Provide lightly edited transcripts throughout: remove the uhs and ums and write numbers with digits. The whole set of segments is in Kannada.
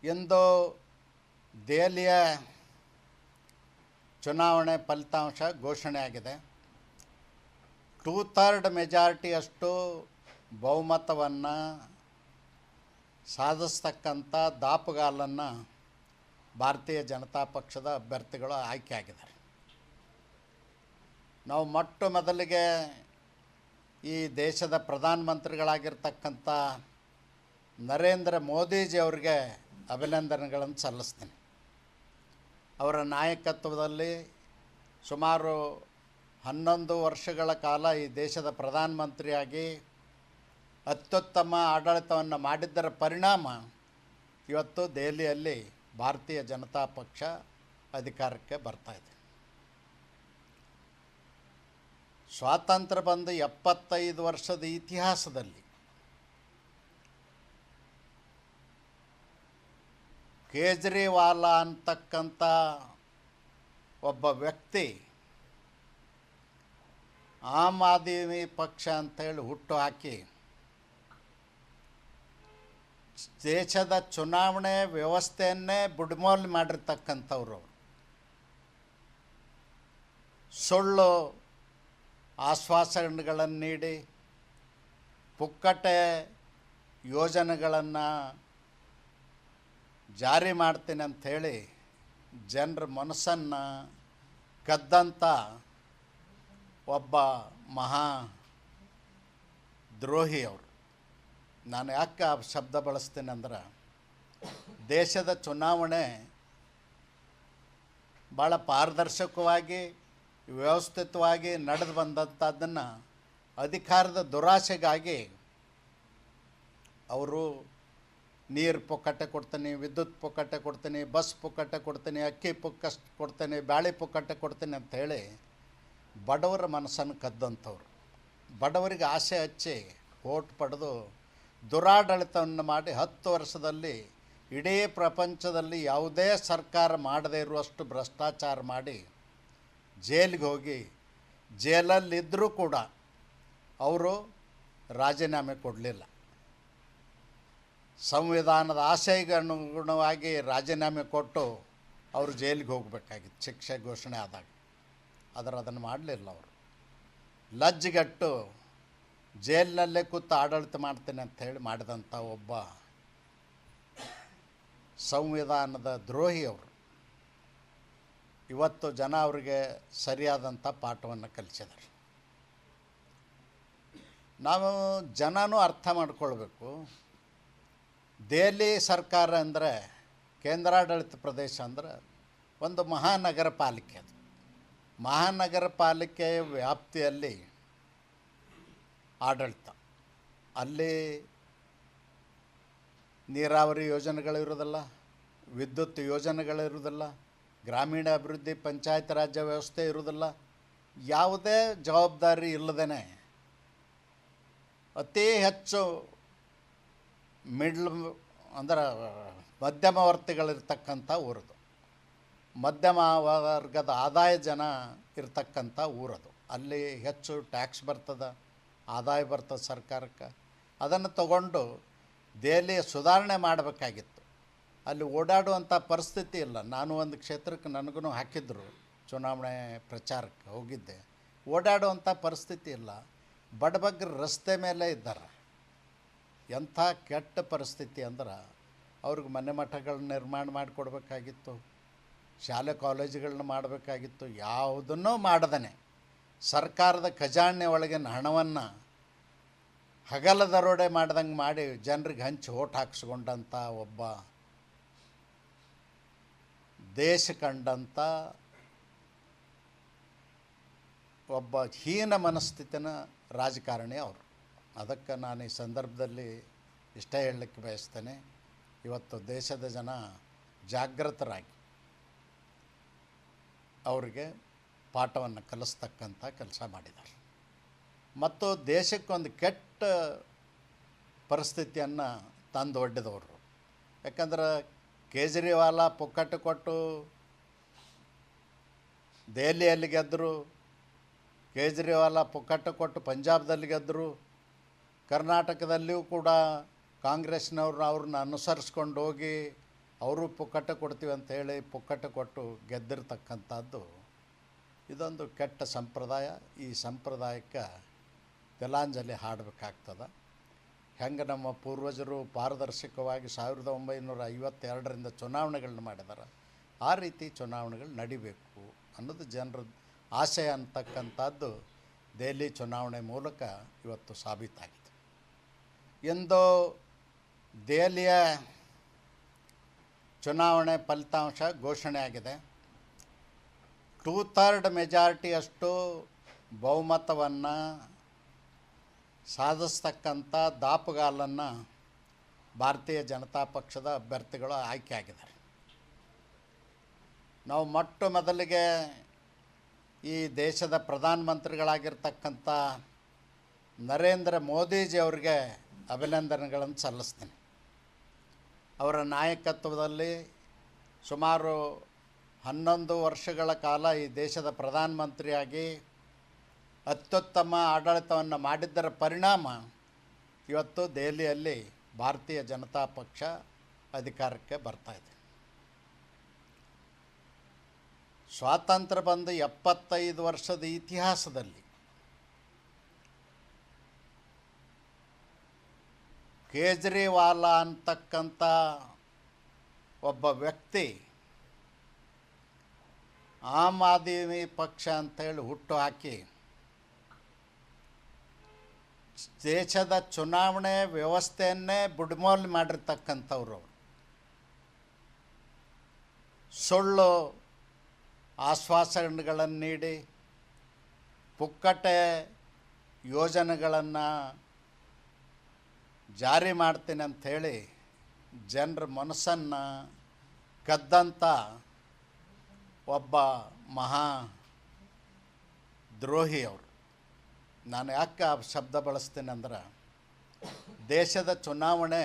ಇಂದು ದೆಹಲಿಯ ಚುನಾವಣೆ ಫಲಿತಾಂಶ ಘೋಷಣೆಯಾಗಿದೆ. 2/3 ಮೆಜಾರಿಟಿಯಷ್ಟು ಬಹುಮತವನ್ನು ಸಾಧಿಸ್ತಕ್ಕಂಥ ದಾಪುಗಾಲನ್ನು ಭಾರತೀಯ ಜನತಾ ಪಕ್ಷದ ಅಭ್ಯರ್ಥಿಗಳು ಆಯ್ಕೆಯಾಗಿದ್ದಾರೆ. ನಾವು ಮೊಟ್ಟ ಮೊದಲಿಗೆ ಈ ದೇಶದ ಪ್ರಧಾನಮಂತ್ರಿಗಳಾಗಿರ್ತಕ್ಕಂಥ ನರೇಂದ್ರ ಮೋದಿಜಿಯವರಿಗೆ ಅಭಿನಂದನೆಗಳನ್ನು ಸಲ್ಲಿಸ್ತೀನಿ. ಅವರ ನಾಯಕತ್ವದಲ್ಲಿ ಸುಮಾರು 11 ವರ್ಷಗಳ ಕಾಲ ಈ ದೇಶದ ಪ್ರಧಾನಮಂತ್ರಿಯಾಗಿ ಅತ್ಯುತ್ತಮ ಆಡಳಿತವನ್ನು ಮಾಡಿದ್ದರ ಪರಿಣಾಮ ಇವತ್ತು ದೆಹಲಿಯಲ್ಲಿ ಭಾರತೀಯ ಜನತಾ ಪಕ್ಷ ಅಧಿಕಾರಕ್ಕೆ ಬರ್ತಾಯಿದೆ. ಸ್ವಾತಂತ್ರ್ಯ ಬಂದು 75 ವರ್ಷದ ಇತಿಹಾಸದಲ್ಲಿ ಕೇಜ್ರಿವಾಲ ಅಂತಕ್ಕಂಥ ಒಬ್ಬ ವ್ಯಕ್ತಿ ಆಮ್ ಆದ್ಮಿ ಪಕ್ಷ ಅಂತೇಳಿ ಹುಟ್ಟು ಹಾಕಿ ದೇಶದ ಚುನಾವಣೆ ವ್ಯವಸ್ಥೆಯನ್ನೇ ಬುಡ್ಮೋಲ್ ಮಾಡಿರ್ತಕ್ಕಂಥವ್ರು. ಸುಳ್ಳು ಆಶ್ವಾಸನೆಗಳನ್ನು ನೀಡಿ ಪುಕ್ಕಟೆ ಯೋಜನೆಗಳನ್ನು ಜಾರಿ ಮಾಡ್ತೀನಿ ಅಂಥೇಳಿ ಜನರ ಮನಸ್ಸನ್ನು ಕದ್ದಂಥ ಒಬ್ಬ ಮಹಾ ದ್ರೋಹಿ ಅವರು. ನಾನು ಯಾಕೆ ಆ ಶಬ್ದ ಬಳಸ್ತೀನಿ ಅಂದ್ರೆ, ದೇಶದ ಚುನಾವಣೆ ಭಾಳ ಪಾರದರ್ಶಕವಾಗಿ ವ್ಯವಸ್ಥಿತವಾಗಿ ನಡೆದು ಬಂದಂಥದ್ದನ್ನು ಅಧಿಕಾರದ ದುರಾಸೆಗಾಗಿ ಅವರು ನೀರು ಪುಕ್ಕಟ್ಟೆ ಕೊಡ್ತೀನಿ, ವಿದ್ಯುತ್ ಪುಕ್ಕಟ್ಟೆ ಕೊಡ್ತೀನಿ, ಬಸ್ ಪುಕ್ಕಟ್ಟೆ ಕೊಡ್ತೀನಿ, ಅಕ್ಕಿ ಕೊಡ್ತೀನಿ, ಬ್ಯಾಳೆ ಪುಕ್ಕಟ್ಟೆ ಕೊಡ್ತೀನಿ ಅಂಥೇಳಿ ಬಡವರ ಮನಸ್ಸನ್ನು ಕದ್ದಂಥವ್ರು. ಬಡವರಿಗೆ ಆಸೆ ಹಚ್ಚಿ ಓಟ್ ಪಡೆದು ದುರಾಡಳಿತವನ್ನು ಮಾಡಿ 10 ವರ್ಷದಲ್ಲಿ ಇಡೀ ಪ್ರಪಂಚದಲ್ಲಿ ಯಾವುದೇ ಸರ್ಕಾರ ಮಾಡದೇ ಇರುವಷ್ಟು ಭ್ರಷ್ಟಾಚಾರ ಮಾಡಿ ಜೈಲಿಗೆ ಹೋಗಿ ಜೈಲಲ್ಲಿದ್ದರೂ ಕೂಡ ಅವರು ರಾಜೀನಾಮೆ ಕೊಡಲಿಲ್ಲ. ಸಂವಿಧಾನದ ಆಶಯಕ್ಕೆ ಅನುಗುಣವಾಗಿ ರಾಜೀನಾಮೆ ಕೊಟ್ಟು ಅವರು ಜೈಲಿಗೆ ಹೋಗಬೇಕಾಗಿತ್ತು ಶಿಕ್ಷೆ ಘೋಷಣೆ ಆದಾಗ. ಅದನ್ನು ಮಾಡಲಿಲ್ಲ. ಅವರು ಲಜ್ಜೆಗಟ್ಟು ಜೈಲಿನಲ್ಲೇ ಕೂತು ಆಡಳಿತ ಮಾಡ್ತೀನಿ ಅಂಥೇಳಿ ಮಾಡಿದಂಥ ಒಬ್ಬ ಸಂವಿಧಾನದ ದ್ರೋಹಿ ಅವರು. ಇವತ್ತು ಜನ ಅವರಿಗೆ ಸರಿಯಾದಂಥ ಪಾಠವನ್ನು ಕಲಿಸಿದ್ದಾರೆ. ನಾವು ಜನನೂ ಅರ್ಥ ಮಾಡ್ಕೊಳ್ಬೇಕು. ದೆಹಲಿ ಸರ್ಕಾರ ಅಂದರೆ, ಕೇಂದ್ರಾಡಳಿತ ಪ್ರದೇಶ ಅಂದರೆ ಒಂದು ಮಹಾನಗರ ಪಾಲಿಕೆ. ಅದು ಮಹಾನಗರ ಪಾಲಿಕೆಯ ವ್ಯಾಪ್ತಿಯಲ್ಲಿ ಆಡಳಿತ. ಅಲ್ಲಿ ನೀರಾವರಿ ಯೋಜನೆಗಳಿರೋದಿಲ್ಲ, ವಿದ್ಯುತ್ ಯೋಜನೆಗಳಿರೋದಿಲ್ಲ, ಗ್ರಾಮೀಣ ಅಭಿವೃದ್ಧಿ ಪಂಚಾಯತ್ ರಾಜ್ಯ ವ್ಯವಸ್ಥೆ ಇರೋದಿಲ್ಲ. ಯಾವುದೇ ಜವಾಬ್ದಾರಿ ಇಲ್ಲದೇ ಅತಿ ಹೆಚ್ಚು ಅಂದ್ರೆ ಮಧ್ಯಮವರ್ತಿಗಳಿರ್ತಕ್ಕಂಥ ಊರದು, ಮಧ್ಯಮ ವರ್ಗದ ಆದಾಯ ಜನ ಇರ್ತಕ್ಕಂಥ ಊರದು. ಅಲ್ಲಿ ಹೆಚ್ಚು ಟ್ಯಾಕ್ಸ್ ಬರ್ತದೆ, ಆದಾಯ ಬರ್ತದೆ ಸರ್ಕಾರಕ್ಕೆ. ಅದನ್ನು ತಗೊಂಡು ದೆಹಲಿ ಸುಧಾರಣೆ ಮಾಡಬೇಕಾಗಿತ್ತು. ಅಲ್ಲಿ ಓಡಾಡುವಂಥ ಪರಿಸ್ಥಿತಿ ಇಲ್ಲ. ನಾನು ಒಂದು ಕ್ಷೇತ್ರಕ್ಕೆ ನನಗೂ ಹಾಕಿದ್ರು, ಚುನಾವಣೆ ಪ್ರಚಾರಕ್ಕೆ ಹೋಗಿದ್ದೆ. ಓಡಾಡುವಂಥ ಪರಿಸ್ಥಿತಿ ಇಲ್ಲ. ಬಡಬಗ್ಗರು ರಸ್ತೆ ಮೇಲೆ ಇದ್ದಾರೆ. ಎಂಥ ಕೆಟ್ಟ ಪರಿಸ್ಥಿತಿ ಅಂದ್ರೆ, ಅವ್ರಿಗೆ ಮನೆ ಮಠಗಳನ್ನ ನಿರ್ಮಾಣ ಮಾಡಿಕೊಡ್ಬೇಕಾಗಿತ್ತು, ಶಾಲೆ ಕಾಲೇಜುಗಳನ್ನ ಮಾಡಬೇಕಾಗಿತ್ತು. ಯಾವುದನ್ನೂ ಮಾಡದೇ ಸರ್ಕಾರದ ಖಜಾನೆ ಒಳಗಿನ ಹಣವನ್ನು ಹಗಲ ದರೋಡೆ ಮಾಡ್ದಂಗೆ ಮಾಡಿ ಜನರಿಗೆ ಹಂಚಿ ಓಟ್ ಹಾಕಿಸ್ಕೊಂಡಂಥ ಒಬ್ಬ ದೇಶ ಕಂಡಂಥ ಒಬ್ಬ ಹೀನ ಮನಸ್ಥಿತಿನ ರಾಜಕಾರಣಿ ಅವರು. ಅದಕ್ಕೆ ನಾನು ಈ ಸಂದರ್ಭದಲ್ಲಿ ಇಷ್ಟೇ ಹೇಳಲಿಕ್ಕೆ ಬಯಸ್ತೇನೆ, ಇವತ್ತು ದೇಶದ ಜನ ಜಾಗೃತರಾಗಿ ಅವರಿಗೆ ಪಾಠವನ್ನು ಕಲಿಸ್ತಕ್ಕಂಥ ಕೆಲಸ ಮಾಡಿದ್ದಾರೆ. ಮತ್ತು ದೇಶಕ್ಕೊಂದು ಕೆಟ್ಟ ಪರಿಸ್ಥಿತಿಯನ್ನು ತಂದು ಒಡ್ಡಿದವರು. ಯಾಕಂದ್ರೆ ಕೇಜ್ರಿವಾಲ ಪುಕ್ಕಟ್ಟೆ ಕೊಟ್ಟು ದೆಹಲಿಯಲ್ಲಿ ಗೆದ್ದರು, ಕೇಜ್ರಿವಾಲ ಪುಕ್ಕಟ್ಟೆ ಕೊಟ್ಟು ಪಂಜಾಬ್ದಲ್ಲಿ ಗೆದ್ದರು, ಕರ್ನಾಟಕದಲ್ಲಿಯೂ ಕೂಡ ಕಾಂಗ್ರೆಸ್ನವ್ರನ್ನ ಅವ್ರನ್ನ ಅನುಸರಿಸ್ಕೊಂಡು ಹೋಗಿ ಅವರು ಪುಕ್ಕಟ ಕೊಡ್ತೀವಿ ಅಂಥೇಳಿ ಪುಕ್ಕಟ ಕೊಟ್ಟು ಗೆದ್ದಿರ್ತಕ್ಕಂಥದ್ದು ಇದೊಂದು ಕೆಟ್ಟ ಸಂಪ್ರದಾಯ. ಈ ಸಂಪ್ರದಾಯಕ್ಕೆ ತಿಲಾಂಜಲಿ ಹಾಡಬೇಕಾಗ್ತದೆ. ಹೆಂಗೆ ನಮ್ಮ ಪೂರ್ವಜರು ಪಾರದರ್ಶಕವಾಗಿ 1952ರಿಂದ ಚುನಾವಣೆಗಳನ್ನ ಮಾಡಿದ್ದಾರೆ, ಆ ರೀತಿ ಚುನಾವಣೆಗಳು ನಡಿಬೇಕು ಅನ್ನೋದು ಜನರ ಆಶಯ ಅಂತಕ್ಕಂಥದ್ದು ದೆಹಲಿ ಚುನಾವಣೆ ಮೂಲಕ ಇವತ್ತು ಸಾಬೀತಾಗಿದೆ. ಇಂದು ದೆಹಲಿಯ ಚುನಾವಣೆ ಫಲಿತಾಂಶ ಘೋಷಣೆ ಆಗಿದೆ. 2/3 ಮೆಜಾರಿಟಿಯಷ್ಟು ಬಹುಮತವನ್ನು ಸಾಧಿಸ್ತಕ್ಕಂಥ ದಾಪುಗಾಲನ್ನು ಭಾರತೀಯ ಜನತಾ ಪಕ್ಷದ ಅಭ್ಯರ್ಥಿಗಳು ಆಯ್ಕೆಯಾಗಿದ್ದಾರೆ. ನಾವು ಮೊಟ್ಟ ಮೊದಲಿಗೆ ಈ ದೇಶದ ಪ್ರಧಾನಮಂತ್ರಿಗಳಾಗಿರ್ತಕ್ಕಂಥ ನರೇಂದ್ರ ಮೋದಿಜಿಯವರಿಗೆ ಅಭಿನಂದನೆಗಳನ್ನು ಸಲ್ಲಿಸ್ತೀನಿ. ಅವರ ನಾಯಕತ್ವದಲ್ಲಿ ಸುಮಾರು 11 ವರ್ಷಗಳ ಕಾಲ ಈ ದೇಶದ ಪ್ರಧಾನಮಂತ್ರಿಯಾಗಿ ಅತ್ಯುತ್ತಮ ಆಡಳಿತವನ್ನು ಮಾಡಿದ್ದರ ಪರಿಣಾಮ ಇವತ್ತು ದೆಹಲಿಯಲ್ಲಿ ಭಾರತೀಯ ಜನತಾ ಪಕ್ಷ ಅಧಿಕಾರಕ್ಕೆ ಬರ್ತಾಯಿದೆ. ಸ್ವಾತಂತ್ರ್ಯ ಬಂದು 75 ವರ್ಷದ ಇತಿಹಾಸದಲ್ಲಿ ಕೇಜ್ರಿವಾಲ ಅಂತಕ್ಕಂಥ ಒಬ್ಬ ವ್ಯಕ್ತಿ ಆಮ್ ಆದ್ಮಿ ಪಕ್ಷ ಅಂತೇಳಿ ಹುಟ್ಟು ಹಾಕಿ ದೇಶದ ಚುನಾವಣೆ ವ್ಯವಸ್ಥೆಯನ್ನೇ ಬುಡ್ಮೋಲ್ ಮಾಡಿರ್ತಕ್ಕಂಥವ್ರು. ಸುಳ್ಳು ಆಶ್ವಾಸನೆಗಳನ್ನು ನೀಡಿ ಪುಕ್ಕಟೆ ಯೋಜನೆಗಳನ್ನು ಜಾರಿ ಮಾಡ್ತೀನಿ ಅಂಥೇಳಿ ಜನರ ಮನಸ್ಸನ್ನು ಕದ್ದಂಥ ಒಬ್ಬ ಮಹಾ ದ್ರೋಹಿ ಅವರು. ನಾನು ಯಾಕೆ ಆ ಶಬ್ದ ಬಳಸ್ತೀನಿ ಅಂದ್ರೆ, ದೇಶದ ಚುನಾವಣೆ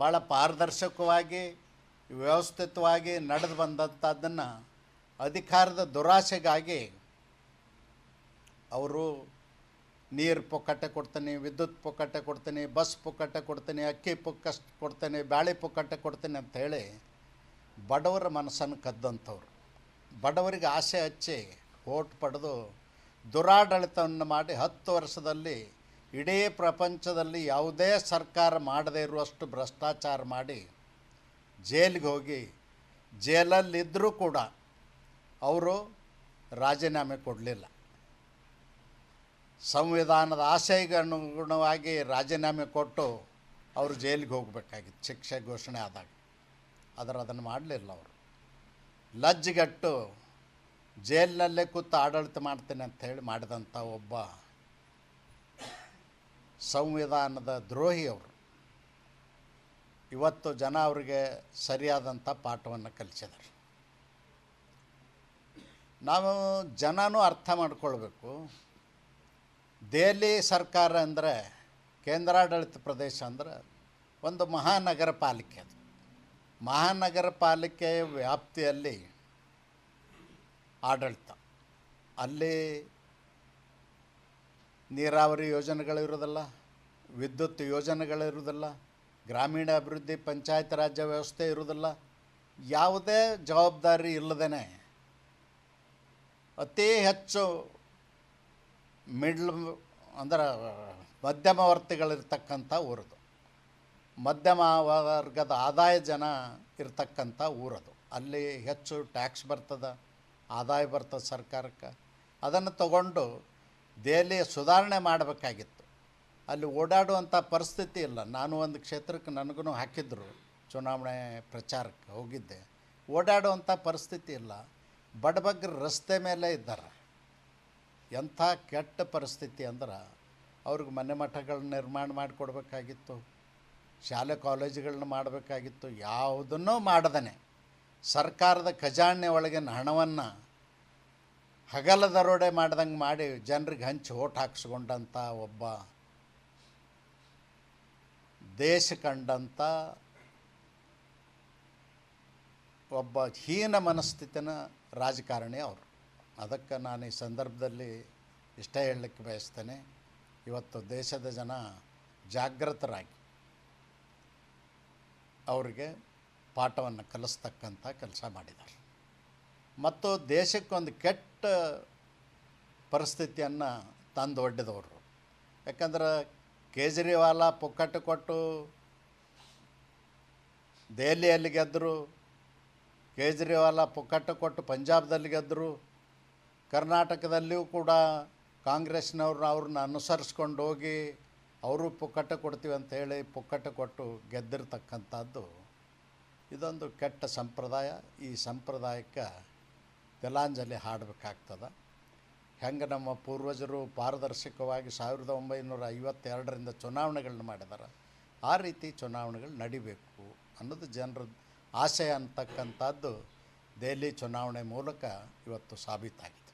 ಭಾಳ ಪಾರದರ್ಶಕವಾಗಿ ವ್ಯವಸ್ಥಿತವಾಗಿ ನಡೆದು ಬಂದಂಥದ್ದನ್ನು ಅಧಿಕಾರದ ದುರಾಸೆಗಾಗಿ ಅವರು ನೀರು ಪುಕ್ಕಟ್ಟೆ ಕೊಡ್ತೀನಿ, ವಿದ್ಯುತ್ ಪುಕ್ಕಟ್ಟೆ ಕೊಡ್ತೀನಿ, ಬಸ್ ಪುಕ್ಕಟ್ಟೆ ಕೊಡ್ತೀನಿ, ಅಕ್ಕಿ ಕೊಡ್ತೀನಿ, ಬ್ಯಾಳೆ ಪುಕ್ಕಟ್ಟೆ ಕೊಡ್ತೀನಿ ಅಂಥೇಳಿ ಬಡವರ ಮನಸ್ಸನ್ನು ಕದ್ದಂಥವ್ರು. ಬಡವರಿಗೆ ಆಸೆ ಹಚ್ಚಿ ಓಟ್ ಪಡೆದು ದುರಾಡಳಿತವನ್ನು ಮಾಡಿ 10 ವರ್ಷದಲ್ಲಿ ಇಡೀ ಪ್ರಪಂಚದಲ್ಲಿ ಯಾವುದೇ ಸರ್ಕಾರ ಮಾಡದೇ ಇರುವಷ್ಟು ಭ್ರಷ್ಟಾಚಾರ ಮಾಡಿ ಜೈಲಿಗೆ ಹೋಗಿ ಜೈಲಲ್ಲಿದ್ದರೂ ಕೂಡ ಅವರು ರಾಜೀನಾಮೆ ಕೊಡಲಿಲ್ಲ. ಸಂವಿಧಾನದ ಆಶಯಕ್ಕೆ ಅನುಗುಣವಾಗಿ ರಾಜೀನಾಮೆ ಕೊಟ್ಟು ಅವರು ಜೈಲಿಗೆ ಹೋಗಬೇಕಾಗಿತ್ತು ಶಿಕ್ಷೆ ಘೋಷಣೆ ಆದಾಗ. ಅದನ್ನು ಮಾಡಲಿಲ್ಲ. ಅವರು ಲಜ್ಜೆಗಟ್ಟು ಜೈಲಿನಲ್ಲೇ ಕೂತು ಆಡಳಿತ ಮಾಡ್ತೀನಿ ಅಂಥೇಳಿ ಮಾಡಿದಂಥ ಒಬ್ಬ ಸಂವಿಧಾನದ ದ್ರೋಹಿ ಅವರು. ಇವತ್ತು ಜನ ಅವರಿಗೆ ಸರಿಯಾದಂಥ ಪಾಠವನ್ನು ಕಲಿಸಿದ್ದಾರೆ. ನಾವು ಜನನೂ ಅರ್ಥ ಮಾಡ್ಕೊಳ್ಬೇಕು. ದೆಹಲಿ ಸರ್ಕಾರ ಅಂದರೆ, ಕೇಂದ್ರಾಡಳಿತ ಪ್ರದೇಶ ಅಂದರೆ ಒಂದು ಮಹಾನಗರ ಪಾಲಿಕೆ. ಅದು ಮಹಾನಗರ ಪಾಲಿಕೆ ವ್ಯಾಪ್ತಿಯಲ್ಲಿ ಆಡಳಿತ. ಅಲ್ಲಿ ನೀರಾವರಿ ಯೋಜನೆಗಳಿರೋದಿಲ್ಲ, ವಿದ್ಯುತ್ ಯೋಜನೆಗಳಿರೋದಿಲ್ಲ, ಗ್ರಾಮೀಣ ಅಭಿವೃದ್ಧಿ ಪಂಚಾಯತ್ ರಾಜ್ಯ ವ್ಯವಸ್ಥೆ ಇರೋದಿಲ್ಲ. ಯಾವುದೇ ಜವಾಬ್ದಾರಿ ಇಲ್ಲದೇ ಅತಿ ಹೆಚ್ಚು ಅಂದ್ರೆ ಮಧ್ಯಮವರ್ತಿಗಳಿರ್ತಕ್ಕಂಥ ಊರದು, ಮಧ್ಯಮ ವರ್ಗದ ಆದಾಯ ಜನ ಇರ್ತಕ್ಕಂಥ ಊರದು. ಅಲ್ಲಿ ಹೆಚ್ಚು ಟ್ಯಾಕ್ಸ್ ಬರ್ತದೆ, ಆದಾಯ ಬರ್ತದೆ ಸರ್ಕಾರಕ್ಕೆ. ಅದನ್ನು ತಗೊಂಡು ದೆಹಲಿ ಸುಧಾರಣೆ ಮಾಡಬೇಕಾಗಿತ್ತು. ಅಲ್ಲಿ ಓಡಾಡುವಂಥ ಪರಿಸ್ಥಿತಿ ಇಲ್ಲ. ನಾನು ಒಂದು ಕ್ಷೇತ್ರಕ್ಕೆ ನನಗೂ ಹಾಕಿದ್ರು, ಚುನಾವಣೆ ಪ್ರಚಾರಕ್ಕೆ ಹೋಗಿದ್ದೆ. ಓಡಾಡುವಂಥ ಪರಿಸ್ಥಿತಿ ಇಲ್ಲ. ಬಡಬಗ್ಗರು ರಸ್ತೆ ಮೇಲೆ ಇದ್ದಾರೆ. ಎಂಥ ಕೆಟ್ಟ ಪರಿಸ್ಥಿತಿ ಅಂದ್ರೆ, ಅವ್ರಿಗೆ ಮನೆ ಮಠಗಳನ್ನ ನಿರ್ಮಾಣ ಮಾಡಿಕೊಡ್ಬೇಕಾಗಿತ್ತು, ಶಾಲೆ ಕಾಲೇಜುಗಳನ್ನ ಮಾಡಬೇಕಾಗಿತ್ತು. ಯಾವುದನ್ನೂ ಮಾಡದೇ ಸರ್ಕಾರದ ಖಜಾನೆ ಒಳಗಿನ ಹಣವನ್ನು ಹಗಲ ದರೋಡೆ ಮಾಡ್ದಂಗೆ ಮಾಡಿ ಜನರಿಗೆ ಹಂಚಿ ಓಟ್ ಹಾಕ್ಸ್ಕೊಂಡಂಥ ಒಬ್ಬ ದೇಶ ಕಂಡಂಥ ಒಬ್ಬ ಹೀನ ಮನಸ್ಥಿತಿನ ರಾಜಕಾರಣಿ ಅವರು. ಅದಕ್ಕೆ ನಾನು ಈ ಸಂದರ್ಭದಲ್ಲಿ ಇಷ್ಟೇ ಹೇಳಲಿಕ್ಕೆ ಬಯಸ್ತೇನೆ, ಇವತ್ತು ದೇಶದ ಜನ ಜಾಗೃತರಾಗಿ ಅವರಿಗೆ ಪಾಠವನ್ನು ಕಲಿಸ್ತಕ್ಕಂಥ ಕೆಲಸ ಮಾಡಿದ್ದಾರೆ. ಮತ್ತು ದೇಶಕ್ಕೊಂದು ಕೆಟ್ಟ ಪರಿಸ್ಥಿತಿಯನ್ನು ತಂದು ಒಡ್ಡಿದವರು. ಯಾಕಂದ್ರೆ ಕೇಜ್ರಿವಾಲ ಪುಕ್ಕಟ್ಟು ಕೊಟ್ಟು ದೆಹಲಿಯಲ್ಲಿ ಗೆದ್ದರು, ಕೇಜ್ರಿವಾಲ ಪುಕ್ಕಟ್ಟು ಕೊಟ್ಟು ಪಂಜಾಬ್ದಲ್ಲಿ ಗೆದ್ದರು, ಕರ್ನಾಟಕದಲ್ಲಿಯೂ ಕೂಡ ಅವ್ರನ್ನ ಅನುಸರಿಸ್ಕೊಂಡು ಹೋಗಿ ಅವರು ಪುಕ್ಕಟ್ಟು ಕೊಡ್ತೀವಿ ಅಂಥೇಳಿ ಪುಕ್ಕಟ್ಟು ಕೊಟ್ಟು ಗೆದ್ದಿರ್ತಕ್ಕಂಥದ್ದು ಇದೊಂದು ಕೆಟ್ಟ ಸಂಪ್ರದಾಯ. ಈ ಸಂಪ್ರದಾಯಕ್ಕೆ ತಿಲಾಂಜಲಿ ಹಾಡಬೇಕಾಗ್ತದೆ. ಹೆಂಗೆ ನಮ್ಮ ಪೂರ್ವಜರು ಪಾರದರ್ಶಕವಾಗಿ 1952ರಿಂದ ಚುನಾವಣೆಗಳನ್ನ ಮಾಡಿದ್ದಾರೆ, ಆ ರೀತಿ ಚುನಾವಣೆಗಳು ನಡಿಬೇಕು ಅನ್ನೋದು ಜನರ ಆಶಯ ಅಂತಕ್ಕಂಥದ್ದು ದೆಹಲಿ ಚುನಾವಣೆ ಮೂಲಕ ಇವತ್ತು ಸಾಬೀತಾಗಿದೆ.